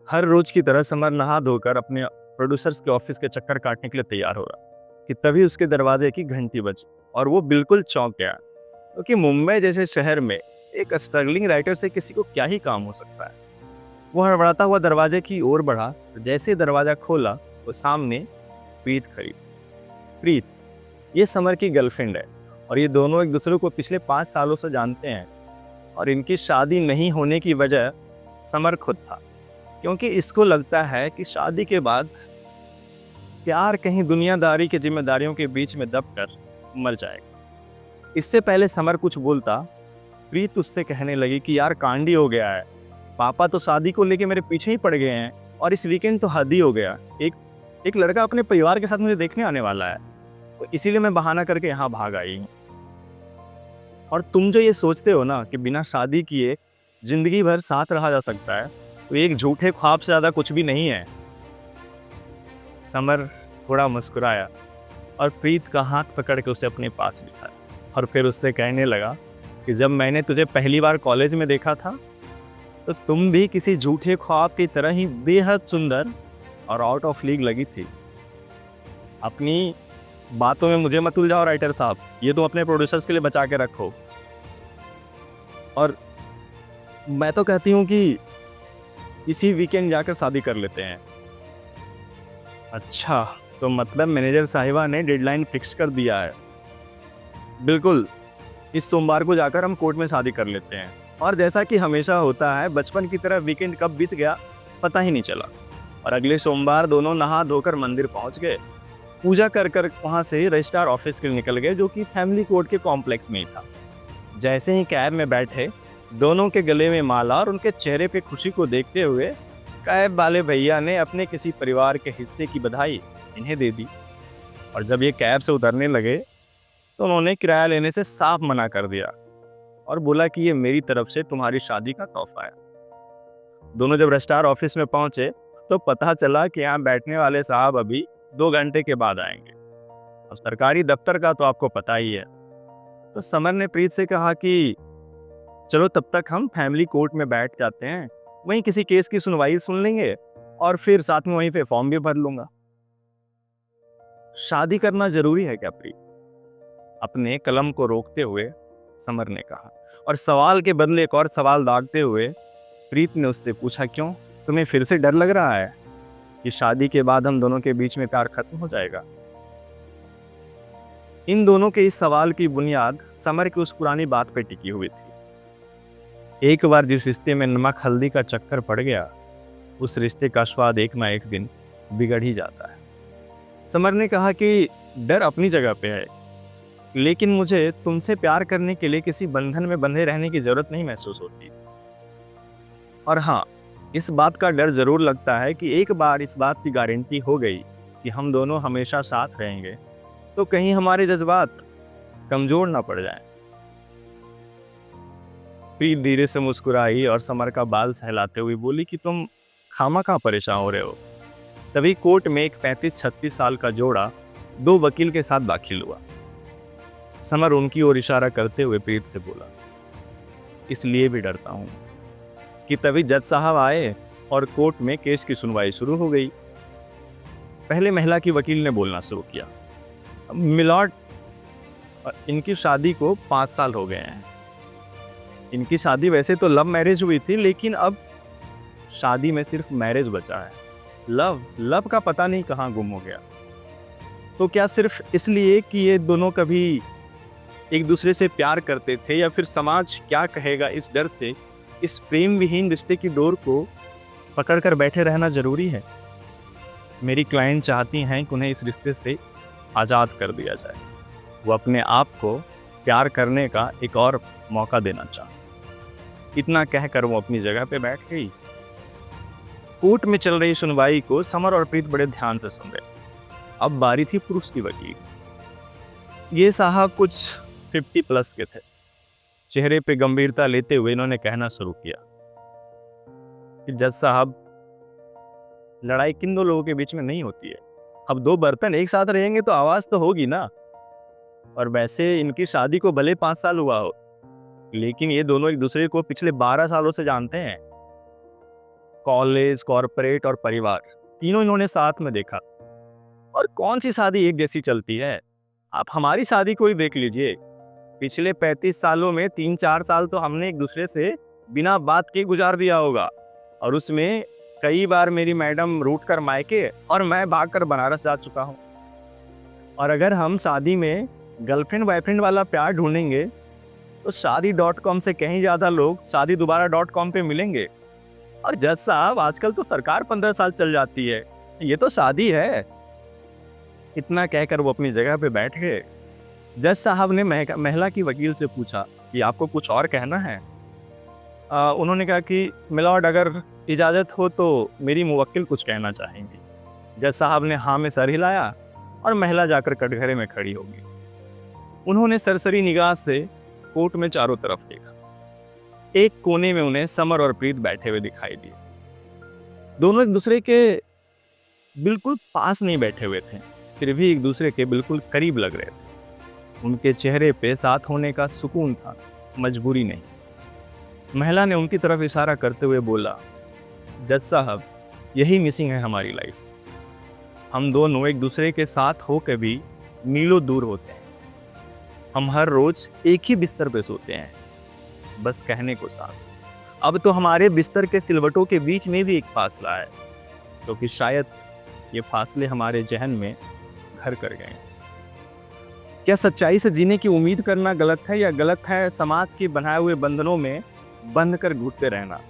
हर रोज की तरह समर नहा धोकर अपने प्रोड्यूसर्स के ऑफिस के चक्कर काटने के लिए तैयार हो रहा कि तभी उसके दरवाजे की घंटी बजी और वो बिल्कुल चौंक गया, क्योंकि मुंबई जैसे शहर में एक स्ट्रगलिंग राइटर से किसी को क्या ही काम हो सकता है। वो हड़बड़ाता हुआ दरवाजे की ओर बढ़ा, तो जैसे ही दरवाजा खोला तो सामने प्रीत खड़ी। प्रीत ये समर की गर्लफ्रेंड है और ये दोनों एक दूसरे को पिछले 5 सालों से जानते हैं। और इनकी शादी नहीं होने की वजह समर खुद था, क्योंकि इसको लगता है कि शादी के बाद प्यार कहीं दुनियादारी की जिम्मेदारियों के बीच में दबकर मर जाएगा। इससे पहले समर कुछ बोलता, प्रीत उससे कहने लगी कि यार कांडी हो गया है, पापा तो शादी को लेके मेरे पीछे ही पड़ गए हैं और इस वीकेंड तो हद ही हो गया। एक एक लड़का अपने परिवार के साथ मुझे देखने आने वाला है, तो इसीलिए मैं बहाना करके यहाँ भाग आई हूँ। और तुम जो ये सोचते हो ना कि बिना शादी किए जिंदगी भर साथ रहा जा सकता है, तो एक झूठे ख्वाब से ज्यादा कुछ भी नहीं है। समर थोड़ा मुस्कुराया और प्रीत का हाथ पकड़ के उसे अपने पास बिठाया और फिर उससे कहने लगा कि जब मैंने तुझे पहली बार कॉलेज में देखा था तो तुम भी किसी झूठे ख्वाब की तरह ही बेहद सुंदर और आउट ऑफ लीग लगी थी। अपनी बातों में मुझे मत उलझाओ राइटर साहब, ये तुम अपने प्रोड्यूसर्स के लिए बचा के रखो। और मैं तो कहती हूँ कि इसी वीकेंड जाकर शादी कर लेते हैं। अच्छा, तो मतलब मैनेजर साहिबा ने डेडलाइन फिक्स कर दिया है। बिल्कुल, इस सोमवार को जाकर हम कोर्ट में शादी कर लेते हैं। और जैसा कि हमेशा होता है, बचपन की तरह वीकेंड कब बीत गया पता ही नहीं चला। और अगले सोमवार दोनों नहा धोकर मंदिर पहुंच गए। पूजा कर कर वहां से रजिस्ट्रार ऑफिस के लिए निकल गए, जो कि फैमिली कोर्ट के कॉम्प्लेक्स में ही था। जैसे ही कैब में बैठे, दोनों के गले में माला और उनके चेहरे पे खुशी को देखते हुए कैब वाले भैया ने अपने किसी परिवार के हिस्से की बधाई इन्हें दे दी। और जब ये कैब से उतरने लगे तो उन्होंने किराया लेने से साफ मना कर दिया और बोला कि ये मेरी तरफ से तुम्हारी शादी का तोहफा है। दोनों जब रजिस्ट्रार ऑफिस में पहुंचे तो पता चला कि यहाँ बैठने वाले साहब अभी 2 घंटे के बाद आएंगे। और सरकारी दफ्तर का तो आपको पता ही है। तो समर ने प्रीत से कहा कि चलो तब तक हम फैमिली कोर्ट में बैठ जाते हैं, वहीं किसी केस की सुनवाई सुन लेंगे और फिर साथ में वहीं पे फॉर्म भी भर लूंगा। शादी करना जरूरी है क्या प्रीत? अपने कलम को रोकते हुए समर ने कहा। और सवाल के बदले एक और सवाल दागते हुए प्रीत ने उससे पूछा, क्यों? तुम्हें फिर से डर लग रहा है कि शादी के बाद हम दोनों के बीच में प्यार खत्म हो जाएगा? इन दोनों के इस सवाल की बुनियाद समर की उस पुरानी बात पे टिकी हुई थी। एक बार जिस रिश्ते में नमक हल्दी का चक्कर पड़ गया, उस रिश्ते का स्वाद एक ना एक दिन बिगड़ ही जाता है। समर ने कहा कि डर अपनी जगह पे है, लेकिन मुझे तुमसे प्यार करने के लिए किसी बंधन में बंधे रहने की जरूरत नहीं महसूस होती। और हाँ, इस बात का डर जरूर लगता है कि एक बार इस बात की गारंटी हो गई कि हम दोनों हमेशा साथ रहेंगे, तो कहीं हमारे जज्बात कमजोर ना पड़ जाएं। प्रीत धीरे से मुस्कुराई और समर का बाल सहलाते हुए बोली कि तुम खामखा परेशान हो रहे हो। तभी कोर्ट में एक 35-36 साल का जोड़ा 2 वकील के साथ दाखिल हुआ। समर उनकी ओर इशारा करते हुए प्रीत से बोला, इसलिए भी डरता हूँ कि तभी जज साहब आए और कोर्ट में केस की सुनवाई शुरू हो गई। पहले महिला की वकील ने बोलना शुरू किया, मिलॉर्ड, इनकी शादी को 5 साल हो गए हैं। इनकी शादी वैसे तो लव मैरिज हुई थी, लेकिन अब शादी में सिर्फ मैरिज बचा है। लव का पता नहीं कहाँ गुम हो गया। तो क्या सिर्फ इसलिए कि ये दोनों कभी एक दूसरे से प्यार करते थे, या फिर समाज क्या कहेगा इस डर से इस प्रेम विहीन रिश्ते की डोर को पकड़कर बैठे रहना जरूरी है? मेरी क्लाइंट चाहती हैं कि उन्हें इस रिश्ते से आज़ाद कर दिया जाए। वो अपने आप को प्यार करने का एक और मौका देना चाहती। इतना कहकर वो अपनी जगह पे बैठ गई। कोर्ट में चल रही सुनवाई को समर और प्रीत बड़े ध्यान से सुन रहे। अब बारी थी पुरुष की वकील। ये साहब कुछ 50+ के थे। चेहरे पे गंभीरता लेते हुए इन्होंने कहना शुरू किया कि जज साहब, लड़ाई किन 2 लोगों के बीच में नहीं होती है। अब 2 बर्तन एक साथ रहेंगे तो आवाज तो होगी ना। और वैसे इनकी शादी को भले 5 साल हुआ हो, लेकिन ये दोनों एक दूसरे को पिछले 12 सालों से जानते हैं। कॉलेज, कॉरपोरेट और परिवार, तीनों इन्होंने साथ में देखा। और कौन सी शादी एक जैसी चलती है? आप हमारी शादी को ही देख लीजिए। पिछले 35 सालों में 3-4 साल तो हमने एक दूसरे से बिना बात के गुजार दिया होगा, और उसमें कई बार मेरी मैडम रूठ कर मायके और मैं भागकर बनारस जा चुका हूँ। और अगर हम शादी में गर्लफ्रेंड बॉयफ्रेंड वाला प्यार ढूंढेंगे तो शादी.com से कहीं ज़्यादा लोग शादी दोबारा.com पे मिलेंगे। और जज साहब, आजकल तो सरकार 15 साल चल जाती है, ये तो शादी है। इतना कहकर वो अपनी जगह पे बैठ गए। जज साहब ने महिला की वकील से पूछा कि आपको कुछ और कहना है? उन्होंने कहा कि मिलॉर्ड, अगर इजाज़त हो तो मेरी मुवक्किल कुछ कहना चाहेंगी। जज साहब ने हाँ में सर हिलाया और महिला जाकर कटघरे में खड़ी होगी। उन्होंने सरसरी निगाह से कोर्ट में चारों तरफ देखा। एक कोने में उन्हें समर और प्रीत बैठे हुए दिखाई दिए। दोनों एक दूसरे के बिल्कुल पास नहीं बैठे हुए थे, फिर भी एक दूसरे के बिल्कुल करीब लग रहे थे। उनके चेहरे पे साथ होने का सुकून था, मजबूरी नहीं। महिला ने उनकी तरफ इशारा करते हुए बोला, जज साहब, यही मिसिंग है हमारी लाइफ। हम दोनों एक दूसरे के साथ हो के भी मीलों दूर होते हैं। हम हर रोज एक ही बिस्तर पे सोते हैं, बस कहने को साथ। अब तो हमारे बिस्तर के सिलवटों के बीच में भी एक फासला है, क्योंकि शायद ये फासले हमारे जहन में घर कर गए। क्या सच्चाई से जीने की उम्मीद करना गलत है, या गलत है समाज के बनाए हुए बंधनों में बंध कर घुटते रहना?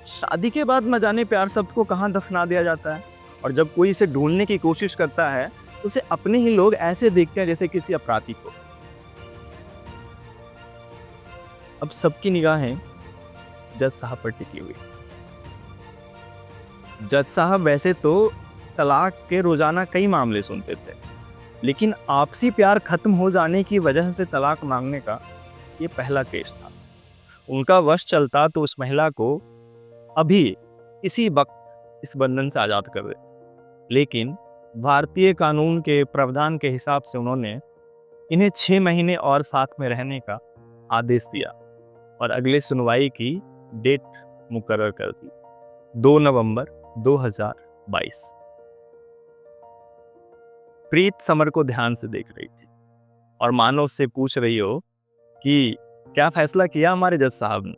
शादी के बाद न जाने प्यार शब्द को कहाँ दफना दिया जाता है, और जब कोई इसे ढूंढने की कोशिश करता है तो उसे अपने ही लोग ऐसे देखते हैं जैसे किसी अपराधी को। अब सबकी निगाहें जज साहब पर टिकी हुई। जज साहब वैसे तो तलाक के रोजाना कई मामले सुनते थे, लेकिन आपसी प्यार खत्म हो जाने की वजह से तलाक मांगने का ये पहला केस था। उनका वश चलता तो उस महिला को अभी इसी वक्त इस बंधन से आजाद कर दे, लेकिन भारतीय कानून के प्रावधान के हिसाब से उन्होंने इन्हें 6 महीने और साथ में रहने का आदेश दिया और अगले सुनवाई की डेट मुकर्रर कर दी, 2 नवंबर 2022। प्रीत समर को ध्यान से देख रही थी और मानो उससे पूछ रही हो कि क्या फैसला किया हमारे जज साहब ने।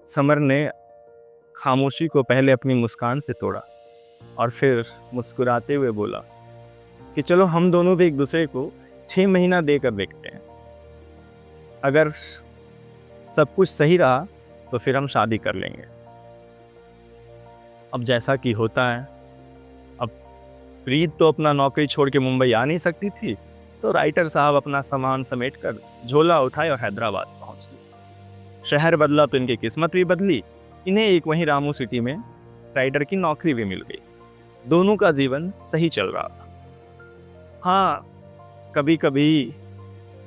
समर ने खामोशी को पहले अपनी मुस्कान से तोड़ा और फिर मुस्कुराते हुए बोला कि चलो हम दोनों भी एक दूसरे को 6 महीना देकर देखते हैं। अगर सब कुछ सही रहा तो फिर हम शादी कर लेंगे। अब जैसा कि होता है, अब प्रीत तो अपना नौकरी छोड़ के मुंबई आ नहीं सकती थी, तो राइटर साहब अपना सामान समेटकर झोला उठाए और हैदराबाद पहुंच गए। शहर बदला तो इनकी किस्मत भी बदली। इन्हें एक वहीं रामू सिटी में राइटर की नौकरी भी मिल गई। दोनों का जीवन सही चल रहा था। हाँ, कभी कभी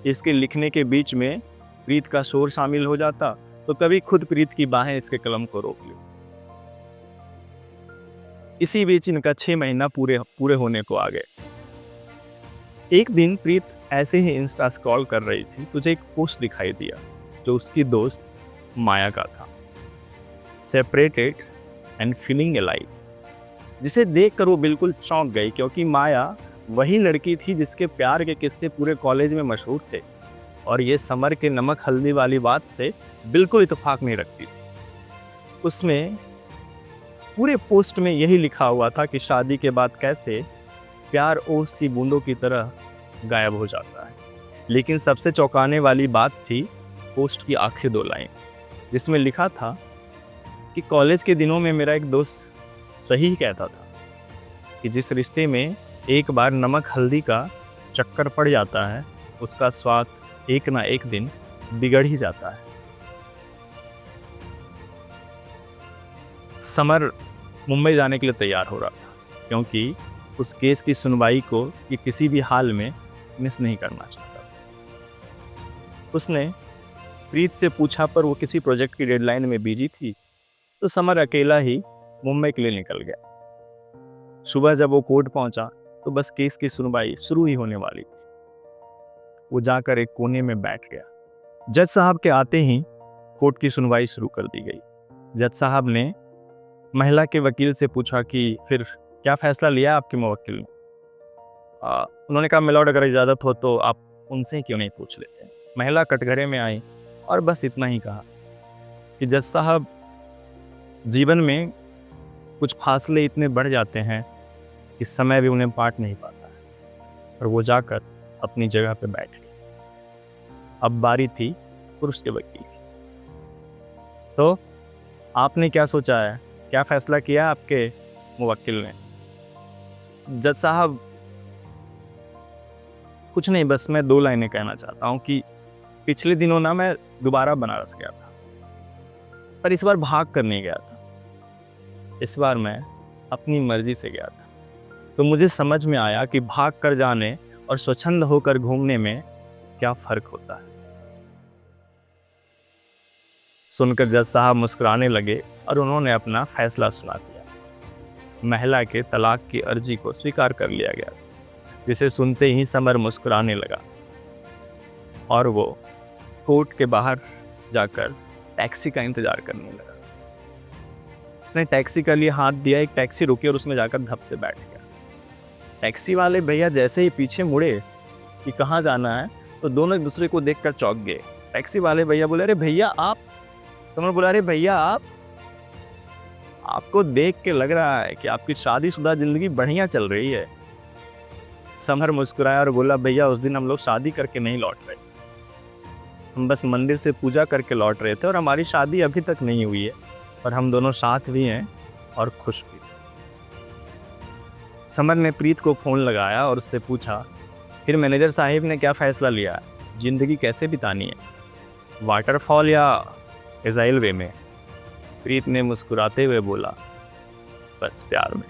इसके लिखने के बीच में प्रीत का शोर शामिल हो जाता, तो कभी खुद प्रीत की बाहें इसके कलम को रोक ली। इसी बीच इनका 6 महीना पूरे होने को आ गए। एक दिन प्रीत ऐसे ही इंस्टा स्क्रॉल कर रही थी, तुझे एक पोस्ट दिखाई दिया जो उसकी दोस्त माया का था, सेपरेटेड एंड फीलिंग अलाइव, जिसे देखकर वो बिल्कुल चौंक गई, क्योंकि माया वही लड़की थी जिसके प्यार के किस्से पूरे कॉलेज में मशहूर थे और ये समर के नमक हल्दी वाली बात से बिल्कुल इत्तेफाक नहीं रखती थी। उसमें पूरे पोस्ट में यही लिखा हुआ था कि शादी के बाद कैसे प्यार ओस की बूंदों की तरह गायब हो जाता है। लेकिन सबसे चौंकाने वाली बात थी पोस्ट की आखिरी 2 लाइन, जिसमें लिखा था कि कॉलेज के दिनों में मेरा एक दोस्त सही कहता था कि जिस रिश्ते में एक बार नमक हल्दी का चक्कर पड़ जाता है, उसका स्वाद एक ना एक दिन बिगड़ ही जाता है। समर मुंबई जाने के लिए तैयार हो रहा था, क्योंकि उस केस की सुनवाई को ये किसी भी हाल में मिस नहीं करना चाहता। उसने प्रीत से पूछा, पर वो किसी प्रोजेक्ट की डेडलाइन में बिजी थी, तो समर अकेला ही मुंबई के लिए निकल गया। सुबह जब वो कोर्ट पहुंचा तो बस केस की सुनवाई शुरू ही होने वाली थी। वो जाकर एक कोने में बैठ गया। जज साहब के आते ही कोर्ट की सुनवाई शुरू कर दी गई। जज साहब ने महिला के वकील से पूछा कि फिर क्या फैसला लिया आपके मुवक्किल ने। उन्होंने कहा मिलॉर्ड अगर इजाज़त हो तो आप उनसे क्यों नहीं पूछ लेते। महिला कटघरे में आई और बस इतना ही कहा कि जज साहब, जीवन में कुछ फासले इतने बढ़ जाते हैं कि समय भी उन्हें बांट नहीं पाता है। और वो जाकर अपनी जगह पे बैठ गई। अब बारी थी पुरुष के वकील की। तो आपने क्या सोचा है, क्या फैसला किया आपके मुवक्किल ने? जज साहब, कुछ नहीं, बस मैं 2 लाइनें कहना चाहता हूँ कि पिछले दिनों ना मैं दोबारा बनारस गया था, पर इस बार भाग कर नहीं गया था। इस बार मैं अपनी मर्जी से गया था। तो मुझे समझ में आया कि भाग कर जाने और स्वच्छंद होकर घूमने में क्या फ़र्क होता है। सुनकर जज साहब मुस्कुराने लगे और उन्होंने अपना फैसला सुना दिया। महिला के तलाक की अर्जी को स्वीकार कर लिया गया, जिसे सुनते ही समर मुस्कुराने लगा और वो कोर्ट के बाहर जाकर टैक्सी का इंतजार करने लगा। उसने टैक्सी के लिए हाथ दिया, एक टैक्सी रुकी और उसमें जाकर धप से बैठ गया। टैक्सी वाले भैया जैसे ही पीछे मुड़े कि कहाँ जाना है, तो दोनों एक दूसरे को देखकर चौंक गए। टैक्सी वाले भैया बोले, अरे भैया आप। तुमने बोला, अरे भैया आपको देख के लग रहा है कि आपकी शादीशुदा जिंदगी बढ़िया चल रही है। समर मुस्कुराया और बोला, भैया उस दिन हम लोग शादी करके नहीं लौट रहे, हम बस मंदिर से पूजा करके लौट रहे थे और हमारी शादी अभी तक नहीं हुई है और हम दोनों साथ भी हैं और खुश भी। समर ने प्रीत को फ़ोन लगाया और उससे पूछा, फिर मैनेजर साहिब ने क्या फ़ैसला लिया, ज़िंदगी कैसे बितानी है, वाटरफॉल या इज़ाइल वे में? प्रीत ने मुस्कुराते हुए बोला, बस प्यार में।